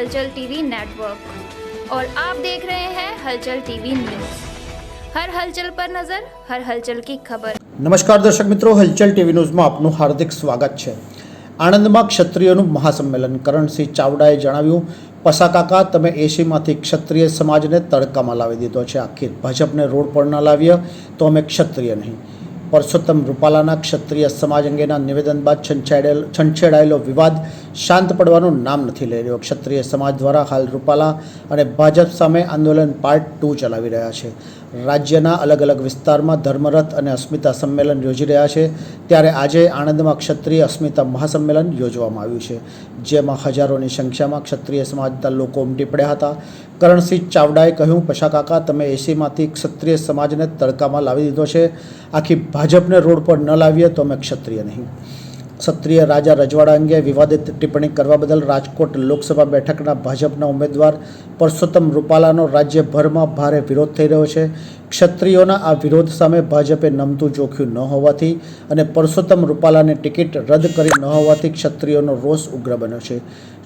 हलचल TV network और आप देख रहे हैं हलचल टीवी न्यूज़। हर हलचल पर नजर, हर हलचल की खबर। नमस्कार दर्शक मित्रों, हलचल टीवी न्यूज़માં આપનું હાર્દિક સ્વાગત છે। આણંદમાં ક્ષત્રિયોનું મહાસંમેલન કરણસિંહ ચાવડાએ જણાવ્યું, પસાકાકા તમે એસીમાંથી ક્ષત્રિય સમાજને તડકામાં લાવી દીધો છે। આખિર ભાજપને રોડ પર ન લાવીએ તો અમે ક્ષત્રિય નહીં। પરસોત્તમ રૂપાલાના ક્ષત્રિય સમાજ અંગેના નિવેદન બાદ છંછેડાયેલો વિવાદ શાંત પડવાનું નામ નથી લઈ રહ્યો। ક્ષત્રિય સમાજ દ્વારા હાલ રૂપાલા અને ભાજપ સામે આંદોલન પાર્ટ 2 ચલાવી રહ્યા છે। રાજ્યના અલગ અલગ વિસ્તારમાં ધર્મરથ અને અસ્મિતા સંમેલન યોજી રહ્યા છે, ત્યારે આજે આણંદમાં ક્ષત્રિય અસ્મિતા મહાસંમેલન યોજવામાં આવ્યું છે, જેમાં હજારોની સંખ્યામાં ક્ષત્રિય સમાજના લોકો ઉમટી પડ્યા હતા। કરણસિંહ ચાવડાએ કહ્યું, પશાકાકા તમે એસીમાંથી ક્ષત્રિય સમાજને તડકામાં લાવી દીધો છે। આખી ભાજપને રોડ પર ન લાવીએ તો અમે ક્ષત્રિય નહીં। ક્ષત્રિય રાજા રજવાડા અંગે વિવાદિત ટિપ્પણી કરવા બદલ રાજકોટ લોકસભા બેઠકના ભાજપના ઉમેદવાર પરસોત્તમ રૂપાલાનો રાજ્યભરમાં ભારે વિરોધ થઈ રહ્યો છે। ક્ષત્રિયોના આ વિરોધ સામે ભાજપે નમતું જોખ્યું ન હોવાથી અને પરસોત્તમ રૂપાલાની ટિકિટ રદ કરી ન હોવાથી ક્ષત્રિયોનો રોષ ઉગ્ર બન્યો છે।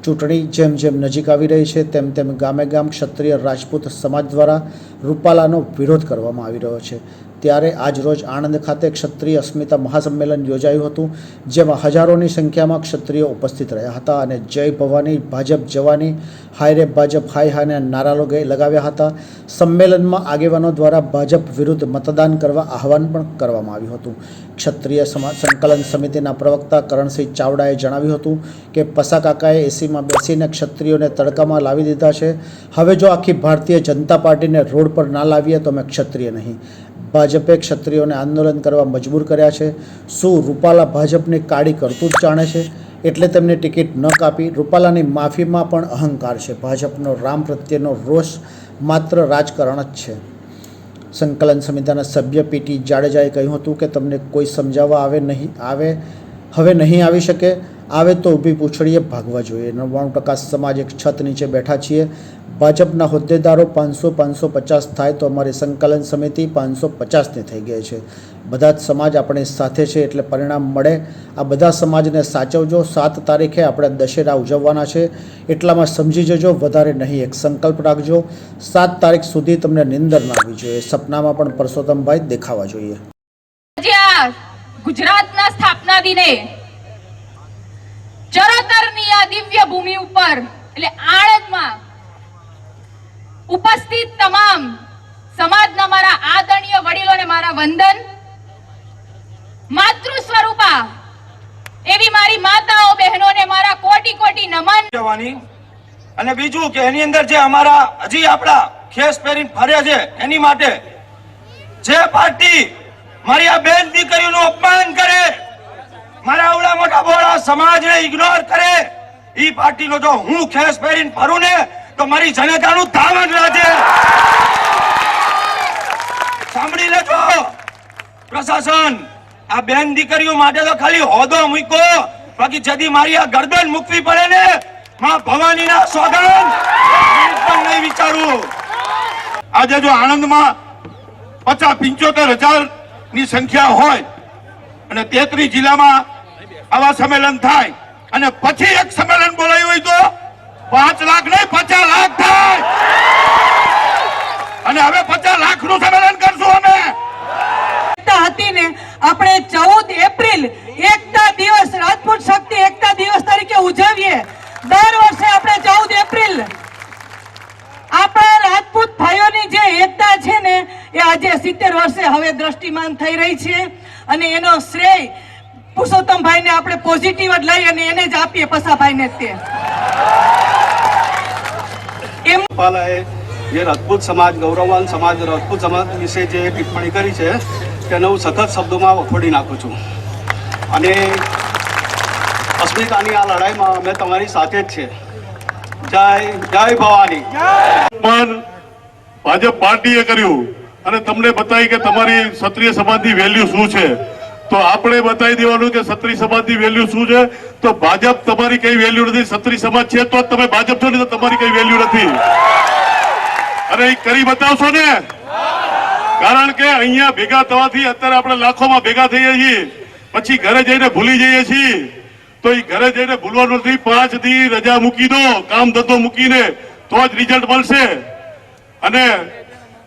ચૂંટણી જેમ જેમ નજીક આવી રહી છે તેમ તેમ ગામે ગામ ક્ષત્રિય રાજપૂત સમાજ દ્વારા રૂપાલાનો વિરોધ કરવામાં આવી રહ્યો છે। ત્યારે આજરોજ આણંદ ખાતે ક્ષત્રિય અસ્મિતા મહાસંમેલન યોજાયું હતું, જેમાં હજારોની સંખ્યામાં ક્ષત્રિયો ઉપસ્થિત રહ્યા હતા અને જય ભવાની, ભાજપ જવાની, હાય રે ભાજપ, હાય હાયના નારા લગાવ્યા હતા। સંમેલનમાં આગેવાનો દ્વારા ભાજપ વિરુદ્ધ મતદાન કરવા આહવાન પણ કરવામાં આવ્યું હતું। ક્ષત્રિય સંકલન સમિતિના પ્રવક્તા કરણસિંહ ચાવડાએ જણાવ્યું હતું કે પસાકાકાએ એસીમાં બેસીને ક્ષત્રિયોને તડકામાં લાવી દીધા છે। હવે જો આખી ભારતીય જનતા પાર્ટીને રોડ પર ના લાવીએ તો અમે ક્ષત્રિય નહીં। ભાજપે ક્ષત્રિયોને આંદોલન કરવા મજબૂર કર્યા છે। શું રૂપાલા ભાજપની કાળી કરતૂત જાણે છે એટલે તેમની ટિકિટ ન કાપી? રૂપાલાની માફીમાં પણ અહંકાર છે। ભાજપનો રામ પ્રત્યેનો રોષ માત્ર રાજકારણ જ છે। સંકલન સમિતિના સભ્ય પીટી જાડેજાએ કહ્યું હતું કે તમને કોઈ સમજાવવા હવે નહીં આવી શકે, આવે તો ઊભી પૂંછડીએ ભાગવા જોઈએ। 99% સમાજ એક છત નીચે બેઠા છીએ। ભાજપના હોદ્દેદારો 500-550 થાય તો અમારી સંકલન સમિતિ 550ની થઈ ગઈ છે। બધા જ સમાજ આપણી સાથે છે એટલે પરિણામ મળે। આ બધા સમાજને સાચવજો। 7 તારીખે આપણે દશેરા ઉજવવાના છે, એટલામાં સમજી જજો, વધારે નહીં। એક સંકલ્પ રાખજો, 7 તારીખ સુધી તમને નિંદર ના આવી જોઈએ। સપનામાં પણ પરસોત્તમભાઈ દેખાવા જોઈએ। ગુજરાતના સ્થાપના દિને ચરોતરની આ દિવ્ય ભૂમિ ઉપર એટલે આણંદમાં ઉપસ્થિત તમામ સમાજના મારા આદરણીય વડીલોને મારા વંદન। માતૃ સ્વરૂપા એવી મારી માતાઓ બહેનોને મારા કોટી કોટી નમન। અને બીજું કે એની અંદર જે અમારા હજી આપણા ખેસ પહેરીને ફરે છે એની માટે જે પાર્ટી મારી આ બેન દીકરીઓનું અપમાન કરે, મારા આવડા મોટા બોળા સમાજને ઇગ્નોર કરે, ઈ પાર્ટીનો જો હું ખેસ પહેરીને ફરું ને તો મારી જનતાનું ધાવન રાજે। સાંભળી લેજો પ્રશાસન, આ બેન દીકરીઓ માટે તો ખાલી હોદો મૂક્યો, બાકી જદી મારી આ ગરદન મૂકવી પડે ને માં ભવાનીના સોગંદ પણ નહીં વિચારું। આજે જો આણંદમાં 50-75 હજારની સંખ્યા હોય અને 33 જિલ્લામાં આવા સંમેલન થાય અને પછી એક સંમેલન બોલાયું હોય તો 5 લાખ નહીં 50 લાખ થાય અને હવે 50 લાખનું સંમેલન કરશું અમે। હતી ને આપણે 14 એપ્રિલ એકતા દિવસ, રાજપૂત શક્તિ એકતા દિવસ તરીકે ઉજવીએ। દર વર્ષે આપણે 14 એપ્રિલ આપણા રાજપૂત ભાઈઓની જે એકતા છે ને એ આજે 70 વર્ષે હવે દ્રષ્ટિમાન થઈ રહી છે અને એનો શ્રેય પુરુષોત્તમભાઈને આપણે પોઝિટિવ જ લઈ અને એને જ આપીએ, પસાભાઈને તે એમ રૂપાલાએ જે રાજપૂત સમાજ, ગૌરવવાન સમાજ, રાજપૂત સમાજ વિશે જે ટિપ્પણી કરી છે તેને હું સખત શબ્દોમાં વખોડી નાખું છું અને અસ્મિતાની આ લડાઈમાં અમે તમારી સાથે જ છે। જય ભવાની। પણ ભાજપ પાર્ટીએ કર્યું અને તમને બતાવી કે તમારી ક્ષત્રિય સમાજની વેલ્યુ શું છે, તો આપણે બતાવી દેવાનું કે ક્ષત્રિય સમાજની વેલ્યુ શું છે। તો ભાજપ તમારી કઈ વેલ્યુ નથી, ક્ષત્રિય સમાજ છે તો તમે ભાજપ છો ને તો તમારી કઈ વેલ્યુ નથી। અને એ કરી બતાવશો ને, કારણ કે અહીંયા ભેગા થવાથી અત્યારે આપણે લાખોમાં ભેગા થઈએ છીએ, પછી ઘરે જઈને ભૂલી જઈએ છીએ। તો તો એ ઘરે જઈને ભૂલવાનું નથી. 5 દી રજા મૂકી દો, કામ ધંધો મૂકીને, તો જ રિઝલ્ટ મળશે. અને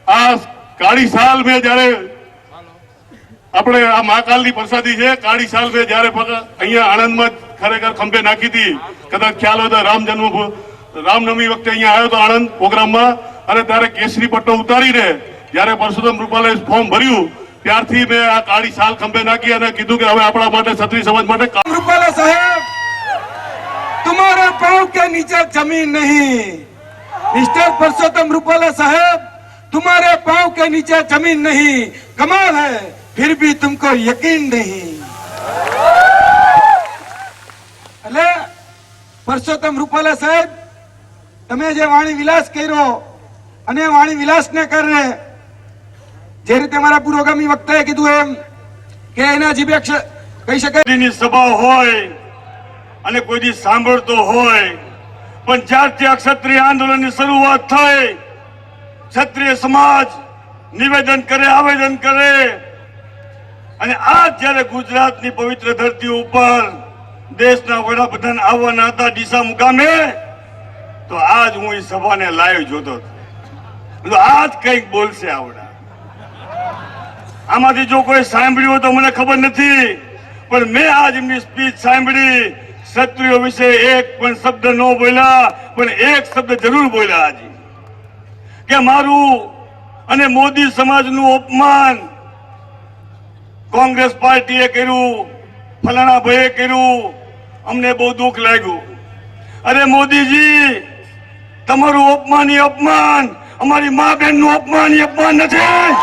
આ કાળી સાલ મેં જયારે આપણે આ મહાકાલની પ્રસાદી છે, કાળી સાલ મેં જયારે અહીંયા આણંદમાં ખરેખર ખંભે નાખી હતી, કદાચ ખ્યાલ હોય તો રામનવમી વખતે અહીંયા આવ્યો હતો આણંદ પ્રોગ્રામમાં, અને ત્યારે કેસરી પટ્ટો ઉતારીને જયારે પરસોત્તમ રૂપાલાએ ફોર્મ ભર્યું ત્યારથી મેં આ કાળી સાલ ખંભે નાખી અને કીધું કે હવે આપણા માટે, ક્ષત્રિય સમાજ માટે रूपाला साहब, तुम्हारे पाँव के नीचे जमीन नहीं। मिस्टर परसोत्तम रूपाला साहब, तुम्हारे पाँव के नीचे जमीन नहीं। कमाल है, फिर भी तुमको यकीन नहीं। એટલે પરસોત્તમ રૂપાલા સાહેબ, તમે જે વાણી વિલાસ કર્યો અને વાણી વિલાસને કારણે જે રીતે મારા પુરોગામી વક્તાએ કીધું એમ કે એના જીભે કહી શકાય ની સભા હોય અને કોઈ દી સાંભળતો હોય, પણ જ્યારથી આ ક્ષત્રિય આંદોલનની શરૂઆત થઈ, ક્ષત્રિય સમાજ નિવેદન કરે, આવેદન કરે, અને આજ જયારે ગુજરાતની પવિત્ર ધરતી ઉપર દેશના વડાપ્રધાન આવવાના હતા ડીસા મુકામે, તો આજ હું એ સભાને લાઈવ જોતો હતો. આજ કઈક બોલશે આવડા. આમાંથી જો કોઈ સાંભળ્યું હોય તો મને ખબર નથી, પણ મેં આજ એમની સ્પીચ સાંભળી. ક્ષત્રિયો વિશે એક પણ શબ્દ ન બોલ્યા, પણ એક શબ્દ જરૂર બોલ્યા આજે, કે મારું અને મોદી સમાજનું અપમાન કોંગ્રેસ પાર્ટીએ કર્યું, ફલાણા ભાઈએ કર્યું, અમને બહુ દુઃખ લાગ્યું. અરે મોદીજી, તમારું અપમાન એ અપમાન, અમારી મા બહેનનું અપમાન એ અપમાન નથી.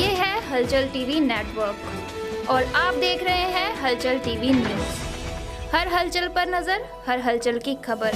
ये है हलचल टीवी नेटवर्क और आप देख रहे हैं हलचल टीवी न्यूज़। हर हलचल पर नज़र, हर हलचल की खबर।